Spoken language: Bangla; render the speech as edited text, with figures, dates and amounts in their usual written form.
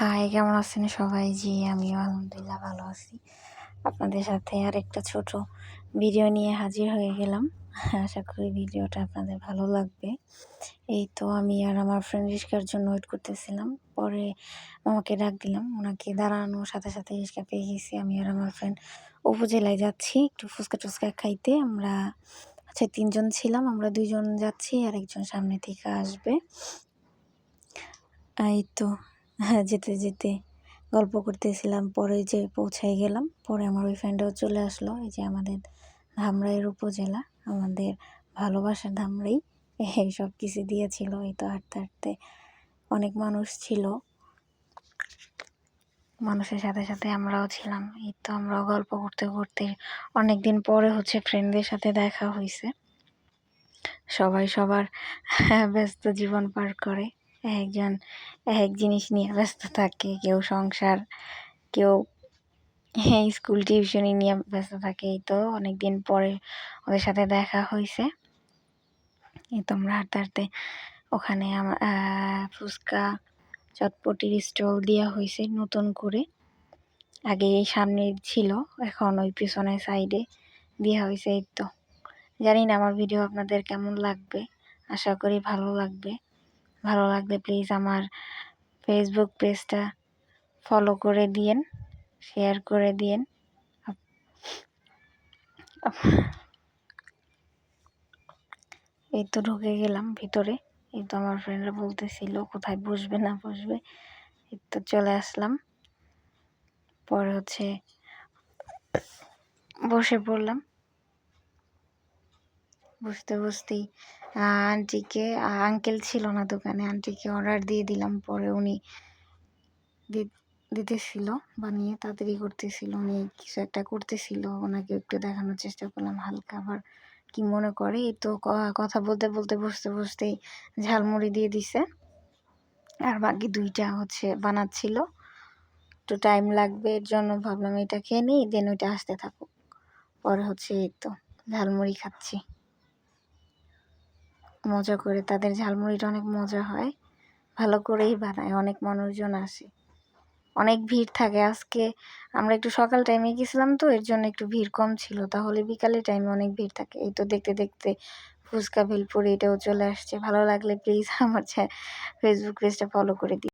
হাই, কেমন আছেন সবাই? জি, আমিও আলহামদুলিল্লাহ ভালো আছি। আপনাদের সাথে আরেকটা ছোট ভিডিও নিয়ে হাজির হয়ে গেলাম। আশা করি ভিডিওটা আপনাদের ভালো লাগবে। এই তো আমি আর আমার ফ্রেন্ড রিশকার জন্য ওয়েট করতেছিলাম। পরে মামাকে ডাক দিলাম। ওনাকে দাঁড়ানোর সাথে সাথে রিশকা পেয়ে গেছি। আমি আর আমার ফ্রেন্ড উপজেলায় যাচ্ছি একটু ফুচকা-টুচকা খাইতে। আমরা ৩ জন ছিলাম। আমরা ২ জন যাচ্ছি আর একজন সামনে থেকে আসবে। এই তো যেতে যেতে গল্প করতেছিলাম। পরে যে পৌঁছায় গেলাম। পরে আমার ওই ফ্রেন্ডও চলে আসলো। এই যে আমাদের ধামরাইয়ের উপজেলা, আমাদের ভালোবাসার ধামরাই। এই সব কিছু দিয়েছিল। এই তো হাঁটতে হাঁটতে অনেক মানুষ ছিল। মানুষের সাথে সাথে আমরাও ছিলাম। এই তো আমরাও গল্প করতে করতে অনেকদিন পরে ফ্রেন্ডদের সাথে দেখা হয়েছে। সবাই সবার ব্যস্ত জীবন পার করে। একজন এক জিনিস নিয়ে ব্যস্ত থাকে। কেউ সংসার, কেউ স্কুল টিউশনি নিয়ে ব্যস্ত থাকে। এই তো অনেকদিন পরে ওদের সাথে দেখা হয়েছে। এই তো আমরা হাঁটতে হাঁটতে ওখানে ফুচকা চটপটির স্টল দেওয়া হয়েছে নতুন করে। আগে এই সামনে ছিল, এখন ওই পিছনের সাইডে দেওয়া হয়েছে। এই তো জানি না আমার ভিডিও আপনাদের কেমন লাগবে, আশা করি ভালো লাগবে। ভালো লাগলে প্লিজ আমার ফেসবুক পেজটা ফলো করে দিয়েন, শেয়ার করে দিয়েন। এই তো ঢুকে গেলাম ভিতরে। এই তো আমার ফ্রেন্ডরা বলতেছিল কোথায় বসবে না বসবে। এই তো চলে আসলাম। পরে বসে পড়লাম। বসতে বসতেই আন্টিকে, আঙ্কেল ছিল না দোকানে, আন্টিকে অর্ডার দিয়ে দিলাম। পরে উনি দিতেছিল বানিয়ে, তাড়াতাড়ি করতেছিল। উনি কিছু একটা করতেছিল, ওনাকে একটু দেখানোর চেষ্টা করলাম হালকা, আবার কি মনে করে। এই তো কথা বলতে বলতে বসতে বসতেই ঝালমুড়ি দিয়ে দিছে। আর বাকি 2টা বানাচ্ছিল, একটু টাইম লাগবে, এর জন্য ভাবলাম এটা খেয়ে নিই, দেন ওইটা আসতে থাকুক। পরে এই তো ঝালমুড়ি খাচ্ছি মজা করে। তাদের ঝালমুড়িটা অনেক মজা হয়, ভালো করেই বানায়। অনেক মানুষজন আসে, অনেক ভিড় থাকে। আজকে আমরা একটু সকাল টাইমে গেছিলাম তো, এর জন্য একটু ভিড় কম ছিল। তাহলে বিকালের টাইমে অনেক ভিড় থাকে। এই তো দেখতে দেখতে ফুচকা ভেলপুরি এটাও চলে আসছে। ভালো লাগলে প্লিজ আমার ফেসবুক পেজটা ফলো করে দিই।